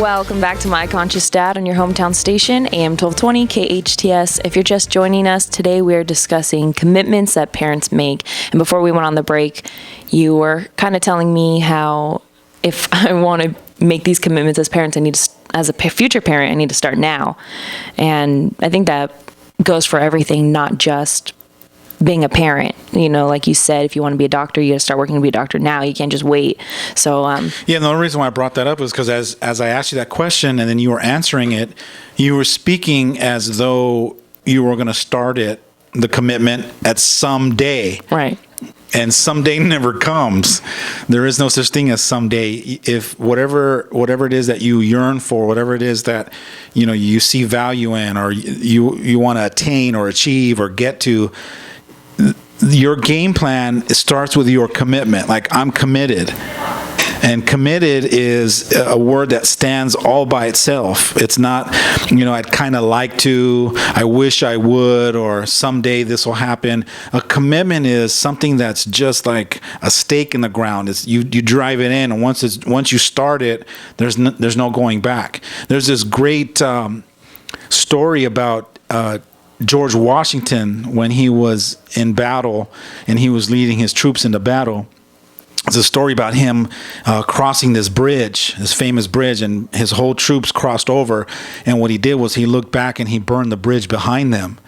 Welcome back to My Conscious Dad on your hometown station, AM 1220 KHTS. If you're just joining us, today we are discussing commitments that parents make. And before we went on the break, you were kind of telling me how if I want to make these commitments as parents, as a future parent, I need to start now. And I think that goes for everything, not just being a parent. You know, like you said, if you want to be a doctor, you got to start working to be a doctor now. You can't just wait. So yeah, the only reason why I brought that up is because as I asked you that question and then you were answering it, you were speaking as though you were going to start the commitment at some day. Right. And someday never comes. There is no such thing as someday. If whatever it is that you yearn for, whatever it is that you see value in, or you want to attain or achieve or get to, your game plan starts with your commitment. Like, I'm committed. And committed is a word that stands all by itself. It's not, I'd kind of like to, I wish I would, or someday this will happen. A commitment is something that's just like a stake in the ground. It's you drive it in, and once you start it, there's no going back. There's this great story about George Washington when he was in battle and he was leading his troops into battle. It's a story about him crossing this famous bridge, and his whole troops crossed over. And what he did was he looked back and he burned the bridge behind them.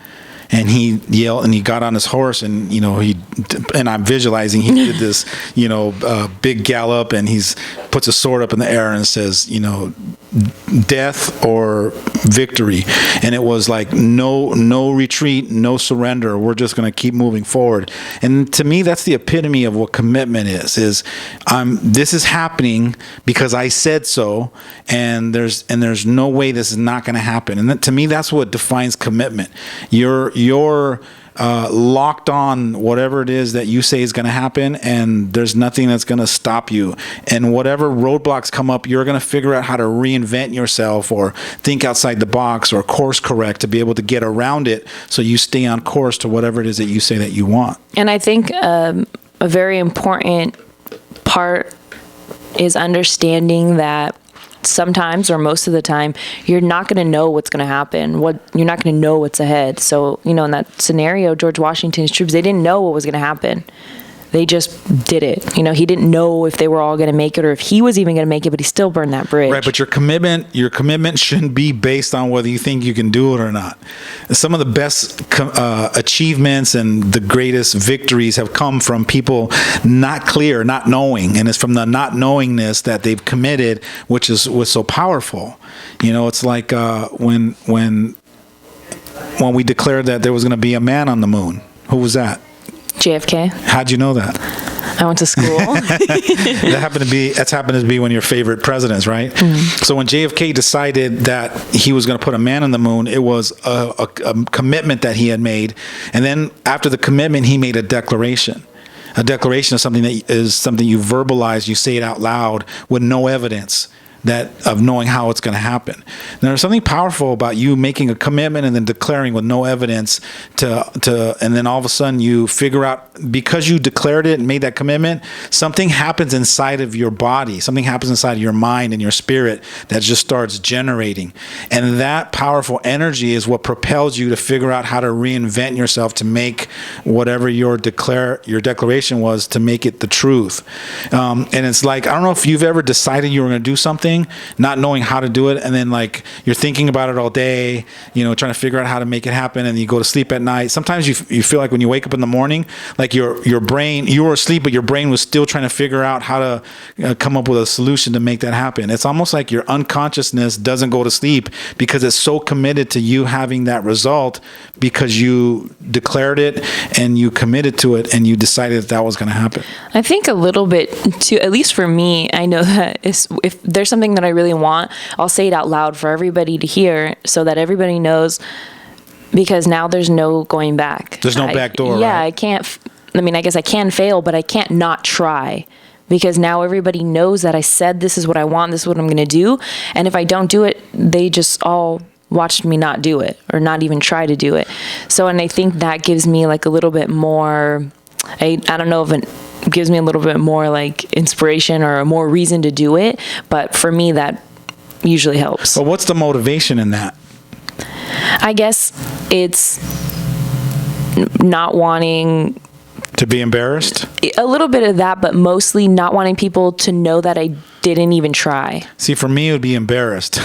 And he yelled, and he got on his horse, and and I'm visualizing he did this, big gallop, and puts a sword up in the air and says, death or victory. And it was like no retreat, no surrender. We're just going to keep moving forward. And to me, that's the epitome of what commitment is. This is happening because I said so, and there's no way this is not going to happen. And to me, that's what defines commitment. You're locked on whatever it is that you say is going to happen, and there's nothing that's going to stop you. And whatever roadblocks come up, you're going to figure out how to reinvent yourself or think outside the box or course correct to be able to get around it, so you stay on course to whatever it is that you say that you want. And I think a very important part is understanding that sometimes, or most of the time, you're not going to know what's going to happen. You're not going to know what's ahead. So, in that scenario, George Washington's troops, they didn't know what was going to happen. They just did it. He didn't know if they were all going to make it or if he was even going to make it, but he still burned that bridge. Right, but your commitment shouldn't be based on whether you think you can do it or not. Some of the best achievements and the greatest victories have come from people not knowing, and it's from the not knowingness that they've committed, which was so powerful. It's like when we declared that there was going to be a man on the moon. Who was that? JFK. How'd you know that? I went to school. That's happened to be one of your favorite presidents, right? Mm-hmm. So when JFK decided that he was going to put a man on the moon, it was a commitment that he had made. And then after the commitment, he made a declaration. A declaration is something you verbalize, you say it out loud with no evidence of knowing how it's going to happen. And there's something powerful about you making a commitment and then declaring with no evidence and then all of a sudden you figure out, because you declared it and made that commitment, something happens inside of your body, something happens inside of your mind and your spirit that just starts generating. And that powerful energy is what propels you to figure out how to reinvent yourself to make whatever your declaration was, to make it the truth. And it's like, I don't know if you've ever decided you were going to do something, not knowing how to do it, and then like you're thinking about it all day, trying to figure out how to make it happen, and you go to sleep at night. Sometimes you feel like when you wake up in the morning, like your brain, you were asleep, but your brain was still trying to figure out how to come up with a solution to make that happen. It's almost like your unconsciousness doesn't go to sleep because it's so committed to you having that result, because you declared it and you committed to it and you decided that was going to happen. I think a little bit too, at least for me, I know that if there's something that I really want, I'll say it out loud for everybody to hear so that everybody knows, because now there's no going back. There's no back door. Yeah, right? I guess I can fail, but I can't not try, because now everybody knows that I said this is what I want, this is what I'm going to do. And if I don't do it, they just all watched me not do it or not even try to do it. So, and I think that gives me like a little bit more, I don't know if it gives me a little bit more like inspiration or more reason to do it. But for me, that usually helps. But what's the motivation in that? I guess it's not wanting To be embarrassed? a little bit of that, but mostly not wanting people to know that I didn't even try. See, for me, it would be embarrassed.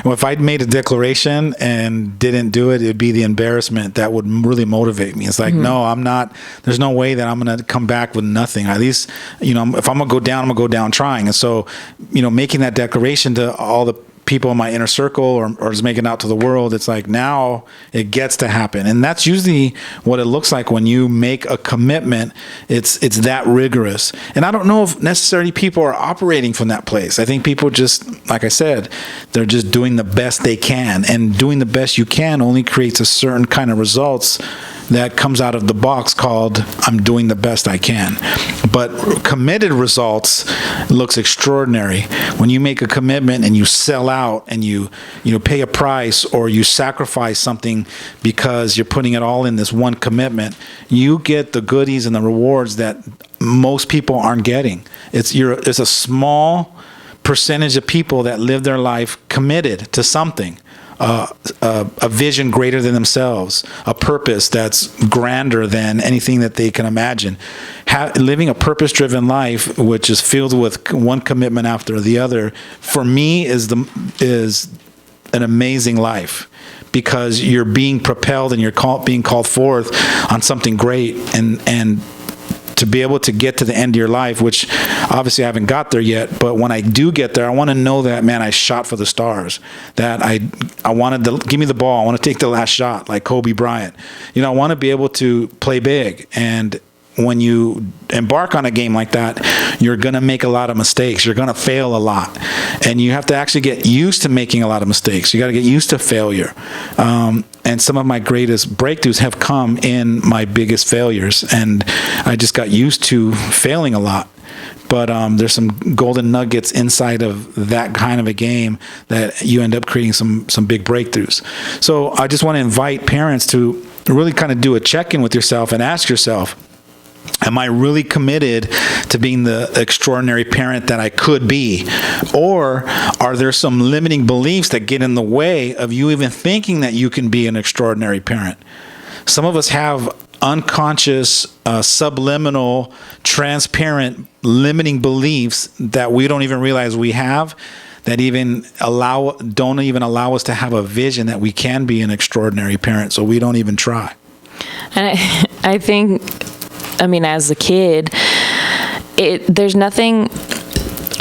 Well, if I'd made a declaration and didn't do it, it'd be the embarrassment that would really motivate me. It's like, no, I'm not, there's no way that I'm going to come back with nothing. At least, if I'm going to go down, I'm going to go down trying. And so, making that declaration to all the people in my inner circle or just making it out to the world, it's like now it gets to happen. And that's usually what it looks like when you make a commitment. It's that rigorous. And I don't know if necessarily people are operating from that place. I think people just, like I said, they're just doing the best they can, and doing the best you can only creates a certain kind of results that comes out of the box called I'm doing the best I can. But committed results looks extraordinary. When you make a commitment and you sell out and you pay a price or you sacrifice something because you're putting it all in this one commitment, you get the goodies and the rewards that most people aren't getting. It's a small percentage of people that live their life committed to something. A vision greater than themselves, a purpose that's grander than anything that they can imagine. Living a purpose-driven life, which is filled with one commitment after the other, for me is an amazing life, because you're being propelled and you're being called forth on something great, and to be able to get to the end of your life, which obviously I haven't got there yet, but when I do get there, I want to know that, man, I shot for the stars, that I wanted to give me the ball. I want to take the last shot like Kobe Bryant. I want to be able to play big. And when you embark on a game like that, you're going to make a lot of mistakes. You're going to fail a lot. And you have to actually get used to making a lot of mistakes. You got to get used to failure. And some of my greatest breakthroughs have come in my biggest failures. And I just got used to failing a lot. But there's some golden nuggets inside of that kind of a game that you end up creating some big breakthroughs. So I just want to invite parents to really kind of do a check-in with yourself and ask yourself, am I really committed to being the extraordinary parent that I could be? Or are there some limiting beliefs that get in the way of you even thinking that you can be an extraordinary parent? Some of us have unconscious, subliminal, transparent, limiting beliefs that we don't even realize we have, that don't even allow us to have a vision that we can be an extraordinary parent, so we don't even try. And I think, as a kid, there's nothing,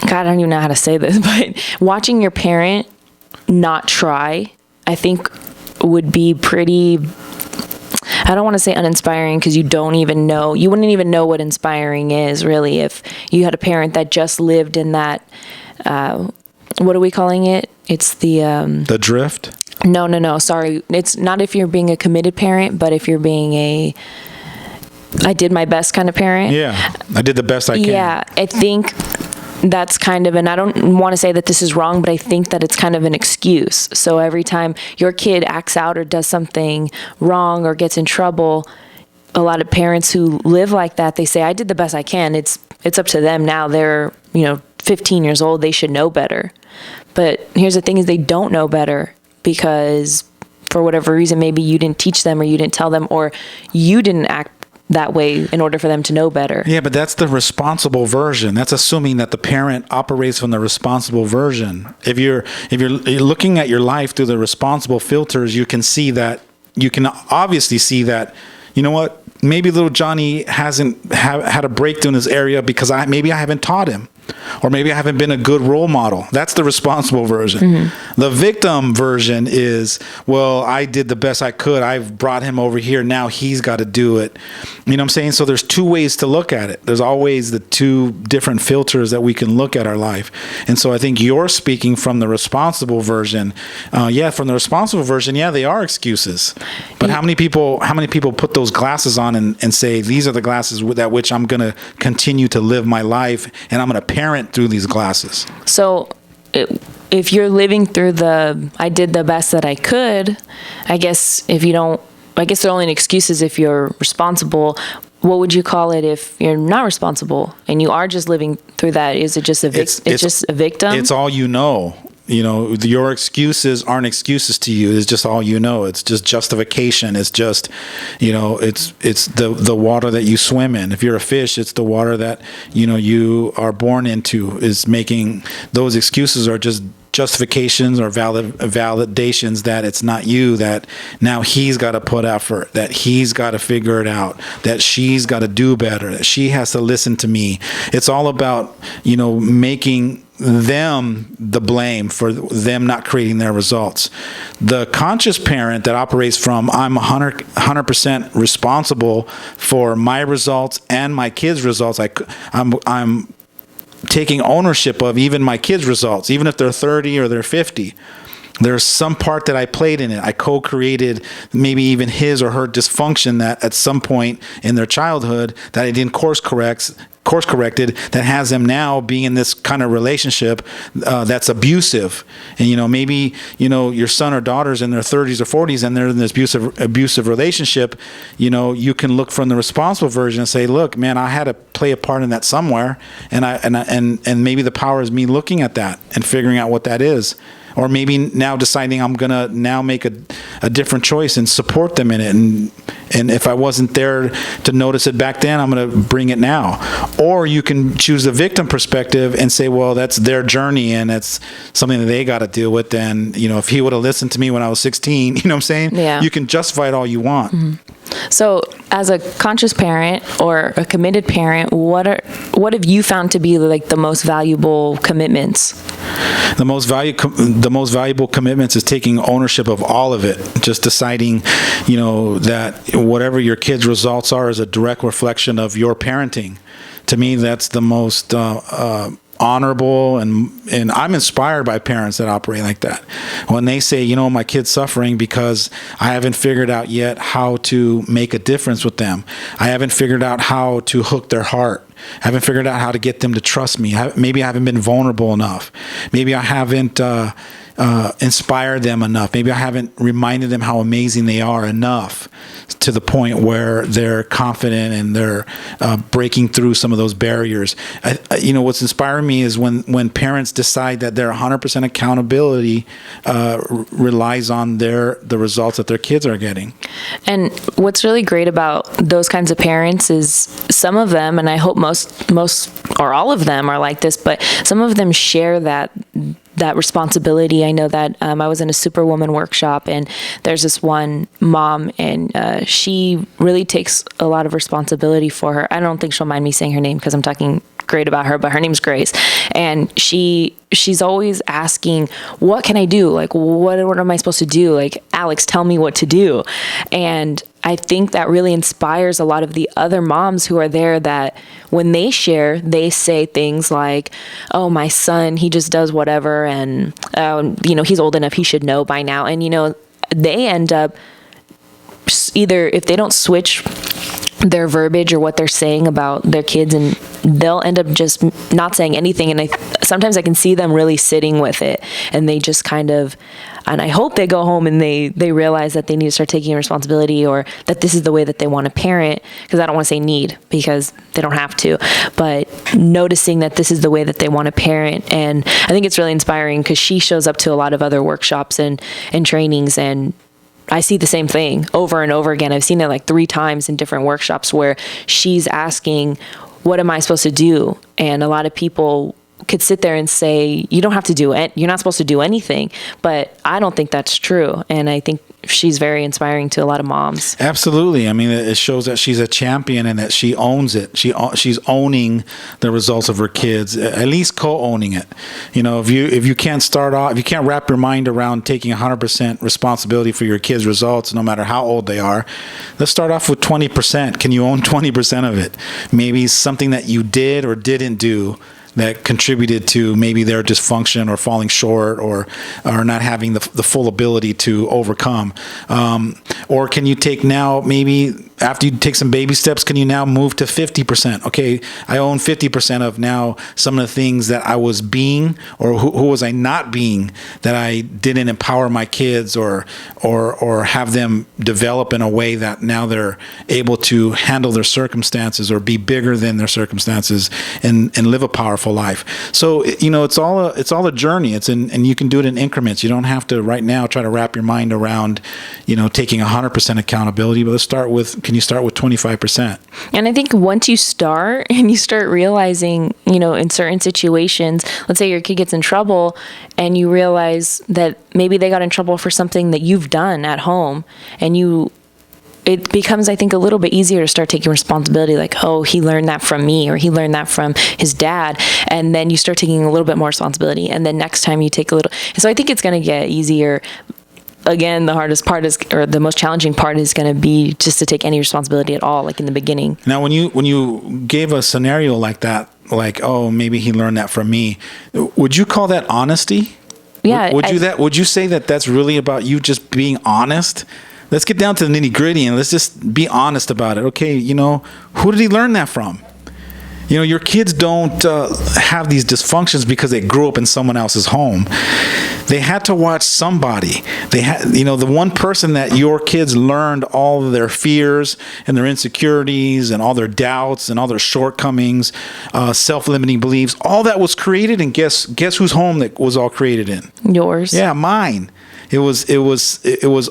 God, I don't even know how to say this, but watching your parent not try, I think would be pretty, I don't want to say uninspiring, because you wouldn't even know what inspiring is, really, if you had a parent that just lived in that, what are we calling it? It's the drift? No, sorry. It's not if you're being a committed parent, but if you're being I did my best kind of parent. Yeah, I did the best I can. Yeah, I think that's kind of, and I don't want to say that this is wrong, but I think that it's kind of an excuse. So every time your kid acts out or does something wrong or gets in trouble, a lot of parents who live like that, they say, I did the best I can. It's up to them now. They're, 15 years old. They should know better. But here's the thing is they don't know better, because for whatever reason, maybe you didn't teach them, or you didn't tell them, or you didn't act that way in order for them to know better. Yeah, but that's the responsible version. That's assuming that the parent operates from the responsible version. If you're looking at your life through the responsible filters, you can obviously see that, you know what, maybe little Johnny hasn't had a breakthrough in this area because maybe I haven't taught him, or maybe I haven't been a good role model. That's the responsible version. Mm-hmm. The victim version is, well, I did the best I could. I've brought him over here. Now he's got to do it. You know what I'm saying? So there's two ways to look at it. There's always the two different filters that we can look at our life. And so I think you're speaking from the responsible version. From the responsible version, they are excuses. But how many people put those glasses on and say, these are the glasses that which I'm going to continue to live my life, and I'm going to parent through these glasses? So if you're living through I did the best that I could, I guess they're only excuses if you're responsible. What would you call it if you're not responsible and you are just living through that? Is it just just a victim? It's all you know. your excuses aren't excuses to you. It's just all you know. It's just justification. It's just, it's the water that you swim in. If you're a fish, it's the water that, you are born into. Is making those excuses are just justifications or validations that it's not you, that now he's got to put effort, that he's got to figure it out, that she's got to do better, that she has to listen to me. It's all about, making them the blame for them not creating their results. The conscious parent that operates from I'm 100% responsible for my results and my kids' results. I'm taking ownership of even my kids' results, even if they're 30 or they're 50. There's some part that I played in it. I co-created maybe even his or her dysfunction that at some point in their childhood that I didn't course corrected, that has them now being in this kind of relationship that's abusive. And maybe your son or daughter's in their 30s or 40s and they're in this abusive relationship. You can look from the responsible version and say, look, man, I had to play a part in that somewhere, and maybe the power is me looking at that and figuring out what that is. Or maybe now deciding I'm going to now make a different choice and support them in it. And if I wasn't there to notice it back then, I'm going to bring it now. Or you can choose the victim perspective and say, well, that's their journey and that's something that they got to deal with. And, if he would have listened to me when I was 16, you know what I'm saying? Yeah. You can justify it all you want. Mm-hmm. So as a conscious parent or a committed parent, what have you found to be like the most valuable commitments? The most valuable commitments is taking ownership of all of it. Just deciding, that whatever your kids' results are is a direct reflection of your parenting. To me, that's the most honorable, and I'm inspired by parents that operate like that. When they say, my kid's suffering because I haven't figured out yet how to make a difference with them. I haven't figured out how to hook their heart. I haven't figured out how to get them to trust me. Maybe I haven't been vulnerable enough. Maybe I haven't inspired them enough. Maybe I haven't reminded them how amazing they are enough to the point where they're confident and they're breaking through some of those barriers. What's inspiring me is when parents decide that their 100% accountability relies on the results that their kids are getting. And what's really great about those kinds of parents is some of them, and I hope most or all of them are like this, but some of them share that responsibility. I know that I was in a Superwoman workshop, and there's this one mom, and she really takes a lot of responsibility for her. I don't think she'll mind me saying her name because I'm talking great about her, but her name's Grace. And she's always asking, what can I do? Like, what am I supposed to do? Like, Alex, tell me what to do. And I think that really inspires a lot of the other moms who are there, that when they share, they say things like, oh, my son, he just does whatever. And, he's old enough, he should know by now. And, they end up either, if they don't switch their verbiage or what they're saying about their kids, and they'll end up just not saying anything. And sometimes I can see them really sitting with it, and they just kind of, and I hope they go home and they realize that they need to start taking responsibility, or that this is the way that they want to parent, because I don't want to say need, because they don't have to, but noticing that this is the way that they want to parent. And I think it's really inspiring, because she shows up to a lot of other workshops and trainings, and I see the same thing over and over again. I've seen it like 3 times in different workshops where she's asking, what am I supposed to do? And a lot of people could sit there and say, you don't have to do it. You're not supposed to do anything. But I don't think that's true. And I think she's very inspiring to a lot of moms. Absolutely. I mean, it shows that she's a champion and that she owns it. She's owning the results of her kids, at least co-owning it. If you can't start off, if you can't wrap your mind around taking 100% responsibility for your kids' results, no matter how old they are, let's start off with 20%. Can you own 20% of it? Maybe something that you did or didn't do that contributed to maybe their dysfunction or falling short or not having the full ability to overcome. Or can you take now, maybe after you take some baby steps, can you now move to 50%? Okay, I own 50% of now some of the things that I was being, or who was I not being, that I didn't empower my kids or have them develop in a way that now they're able to handle their circumstances or be bigger than their circumstances and live a powerful wonderful life. So, it's all a journey. And you can do it in increments. You don't have to right now try to wrap your mind around, taking 100% accountability, but can you start with 25%? And I think once you start and you start realizing, in certain situations, let's say your kid gets in trouble and you realize that maybe they got in trouble for something that you've done at home, and it becomes, I think, a little bit easier to start taking responsibility, like, oh, he learned that from me, or he learned that from his dad. And then you start taking a little bit more responsibility. And then next time you take a little. And so I think it's going to get easier. Again, the hardest part or the most challenging part is going to be just to take any responsibility at all, like in the beginning. Now, when you gave a scenario like that, like, oh, maybe he learned that from me, would you call that honesty? Yeah. Would you say that that's really about you just being honest? Let's get down to the nitty gritty and let's just be honest about it. Okay, who did he learn that from? Your kids don't have these dysfunctions because they grew up in someone else's home. They had to watch somebody. They had, the one person that your kids learned all of their fears and their insecurities and all their doubts and all their shortcomings, self-limiting beliefs. All that was created, and guess whose home that was all created in? Yours. Yeah, mine. It was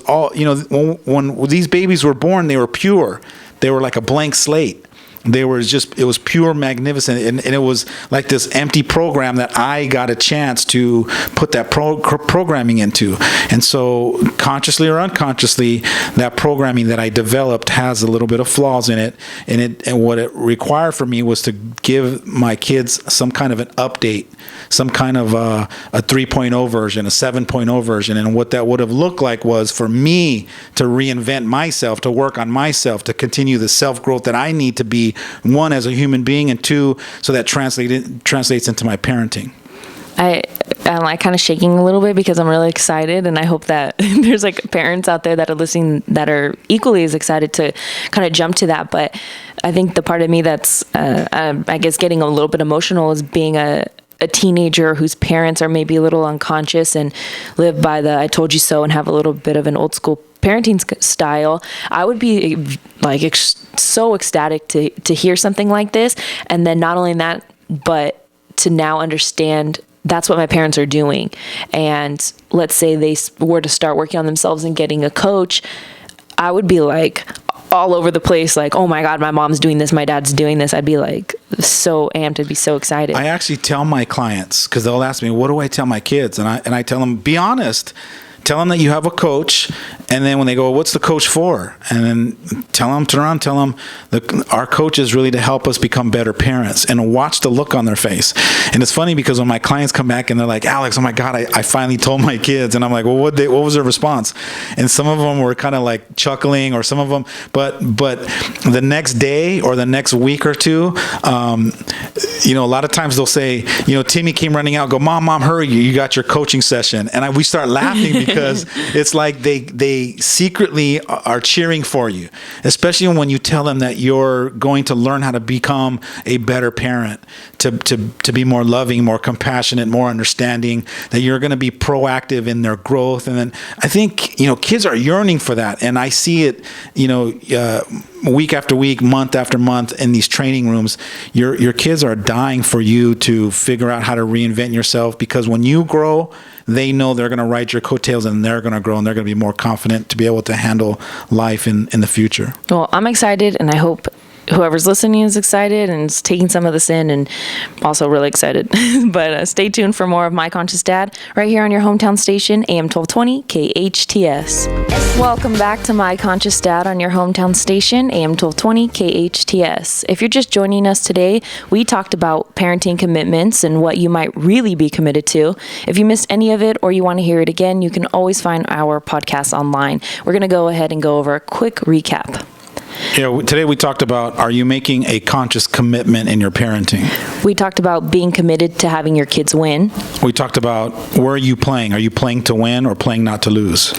all, when these babies were born, they were pure. They were like a blank slate. It was pure magnificent. And it was like this empty program that I got a chance to put that programming into. And so consciously or unconsciously, that programming that I developed has a little bit of flaws in it. And what it required for me was to give my kids some kind of an update, some kind of a 3.0 version, a 7.0 version. And what that would have looked like was for me to reinvent myself, to work on myself, to continue the self-growth that I need to be, one, as a human being, and two, so that translates into my parenting. I'm like kind of shaking a little bit because I'm really excited, and I hope that there's like parents out there that are listening that are equally as excited to kind of jump to that. But I think the part of me that's, I guess, getting a little bit emotional is being a teenager whose parents are maybe a little unconscious and live by the "I told you so" and have a little bit of an old school parenting style. I would be like so ecstatic to hear something like this, and then not only that, but to now understand that's what my parents are doing. And let's say they were to start working on themselves and getting a coach, I would be like all over the place, like, oh my God, my mom's doing this, my dad's doing this. I'd be like so amped, I'd be so excited. I actually tell my clients, because they'll ask me, what do I tell my kids? And I tell them, be honest. Tell them that you have a coach, and then when they go, what's the coach for? And then turn around, tell them our coach is really to help us become better parents, and watch the look on their face. And it's funny because when my clients come back and they're like, Alex, oh my God, I finally told my kids. And I'm like, well, what was their response? And some of them were kind of like chuckling, or some of them, but the next day or the next week or two, a lot of times they'll say, Timmy came running out, go, mom, hurry, you got your coaching session. And we start laughing because it's like they secretly are cheering for you, especially when you tell them that you're going to learn how to become a better parent, to be more loving, more compassionate, more understanding, that you're going to be proactive in their growth. And then I think, kids are yearning for that. And I see it, week after week, month after month in these training rooms. Your kids are dying for you to figure out how to reinvent yourself, because when you grow, they know they're going to ride your coattails, and they're going to grow, and they're going to be more confident to be able to handle life in the future. Well, I'm excited, and I hope whoever's listening is excited and is taking some of this in, and also really excited. But stay tuned for more of My Conscious Dad right here on your hometown station, AM 1220 KHTS. Welcome back to My Conscious Dad on your hometown station, AM 1220 KHTS. If you're just joining us today, we talked about parenting commitments and what you might really be committed to. If you missed any of it or you want to hear it again, you can always find our podcast online. We're going to go ahead and go over a quick recap. Yeah, today we talked about, are you making a conscious commitment in your parenting? We talked about being committed to having your kids win. We talked about, where are you playing? Are you playing to win or playing not to lose?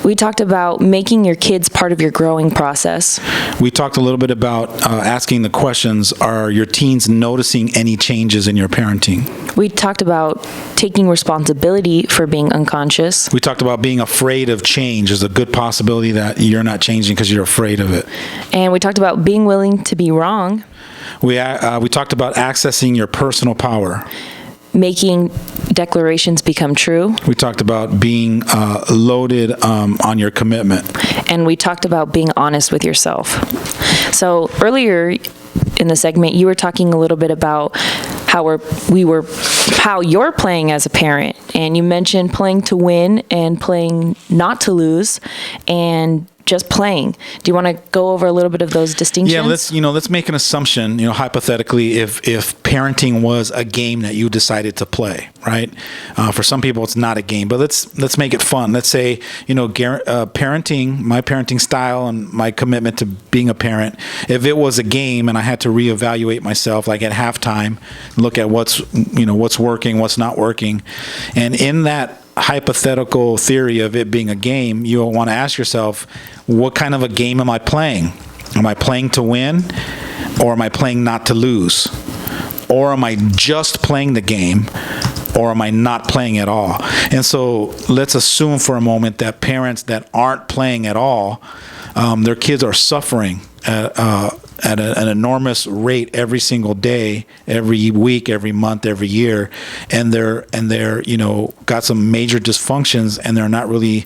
We talked about making your kids part of your growing process. We talked a little bit about asking the questions, are your teens noticing any changes in your parenting? We talked about taking responsibility for being unconscious. We talked about being afraid of change. There's a good possibility that you're not changing because you're afraid of it. And we talked about being willing to be wrong. We talked about accessing your personal power. Making declarations become true. We talked about being loaded on your commitment. And we talked about being honest with yourself. So earlier in the segment, you were talking a little bit about how you're playing as a parent. And you mentioned playing to win and playing not to lose and just playing. Do you want to go over a little bit of those distinctions? Yeah, let's make an assumption, hypothetically, if parenting was a game that you decided to play, right? For some people, it's not a game, but let's make it fun. Let's say, parenting, my parenting style and my commitment to being a parent, if it was a game and I had to reevaluate myself, like at halftime, look at what's working, what's not working. And in that hypothetical theory of it being a game, you'll want to ask yourself, what kind of a game am I playing? Am I playing to win, or am I playing not to lose? Or am I just playing the game, or am I not playing at all? And so let's assume for a moment that parents that aren't playing at all, their kids are suffering at an enormous rate every single day, every week, every month, every year, and they're got some major dysfunctions, and they're not really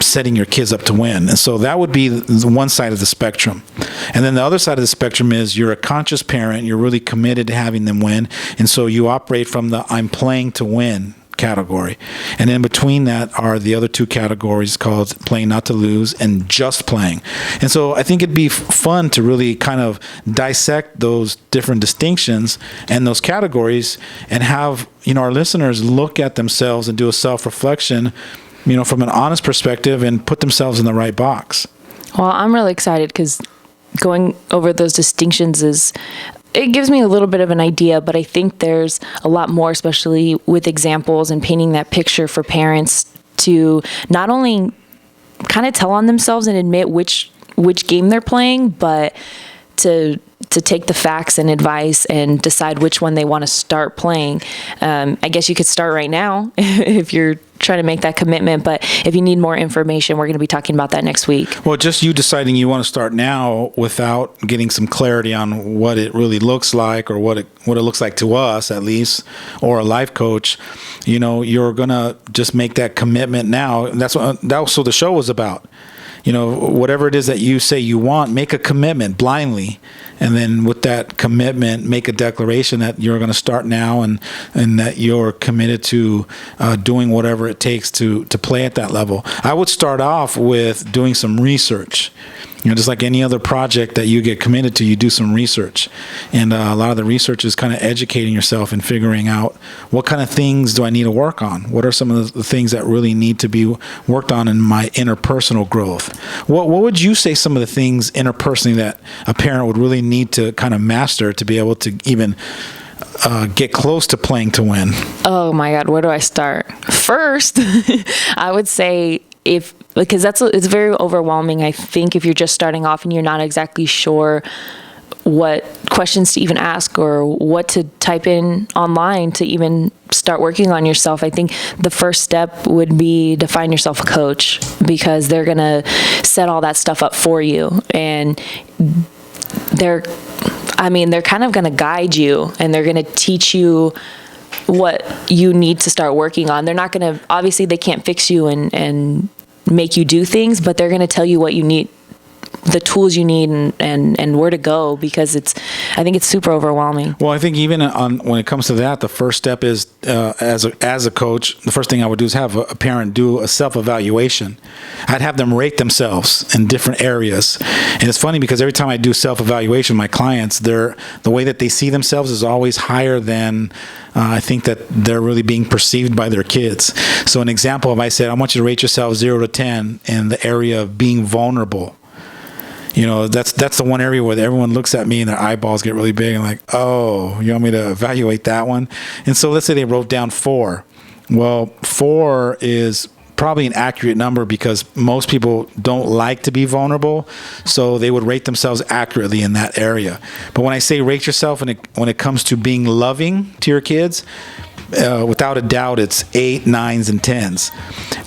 setting your kids up to win. And so that would be the one side of the spectrum. And then the other side of the spectrum is you're a conscious parent, you're really committed to having them win, and so you operate from the I'm playing to win category. And in between that are the other two categories called playing not to lose and just playing. And so I think it'd be fun to really kind of dissect those different distinctions and those categories and have, our listeners look at themselves and do a self-reflection, from an honest perspective and put themselves in the right box. Well, I'm really excited because going over those distinctions it gives me a little bit of an idea, but I think there's a lot more, especially with examples and painting that picture for parents to not only kind of tell on themselves and admit which game they're playing, but to take the facts and advice and decide which one they want to start playing. I guess you could start right now if you're trying to make that commitment, but if you need more information, we're going to be talking about that next week. Well, just you deciding you want to start now without getting some clarity on what it really looks like, or what it looks like to us at least, or a life coach, you're going to just make that commitment now. And that's what the show was about. Whatever it is that you say you want, make a commitment blindly. And then with that commitment, make a declaration that you're going to start now and that you're committed to doing whatever it takes to play at that level. I would start off with doing some research. Just like any other project that you get committed to, you do some research. And a lot of the research is kind of educating yourself and figuring out what kind of things do I need to work on? What are some of the things that really need to be worked on in my interpersonal growth? What would you say some of the things interpersonally that a parent would really need to kind of master to be able to even get close to playing to win? Oh my God, where do I start? First, I would say because it's very overwhelming. I think if you're just starting off and you're not exactly sure what questions to even ask or what to type in online to even start working on yourself, I think the first step would be to find yourself a coach, because they're going to set all that stuff up for you. And they're kind of going to guide you, and they're going to teach you what you need to start working on. They're not going to, obviously they can't fix you and make you do things, but they're going to tell you what you need, the tools you need, and where to go, because I think it's super overwhelming. Well, I think even when it comes to that, the first step is as a coach, the first thing I would do is have a parent do a self-evaluation. I'd have them rate themselves in different areas. And it's funny because every time I do self-evaluation, my clients, the way that they see themselves is always higher than I think that they're really being perceived by their kids. So an example, if I said, I want you to rate yourself 0 to 10 in the area of being vulnerable. That's the one area where everyone looks at me and their eyeballs get really big and like, oh, you want me to evaluate that one? And so let's say they wrote down 4. Well, 4 is probably an accurate number because most people don't like to be vulnerable, so they would rate themselves accurately in that area. But when I say rate yourself, when it comes to being loving to your kids, without a doubt, it's 8s, 9s, and 10s.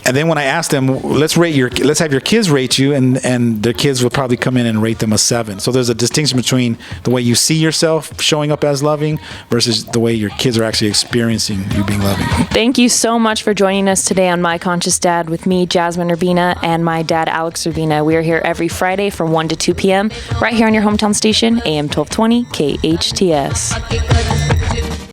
And then when I ask them, let's have your kids rate you, and their kids will probably come in and rate them a 7. So there's a distinction between the way you see yourself showing up as loving versus the way your kids are actually experiencing you being loving. Thank you so much for joining us today on My Conscious Dad with me, Jasmine Urbina, and my dad, Alex Urbina. We are here every Friday from 1 to 2 p.m. right here on your hometown station, AM 1220 KHTS.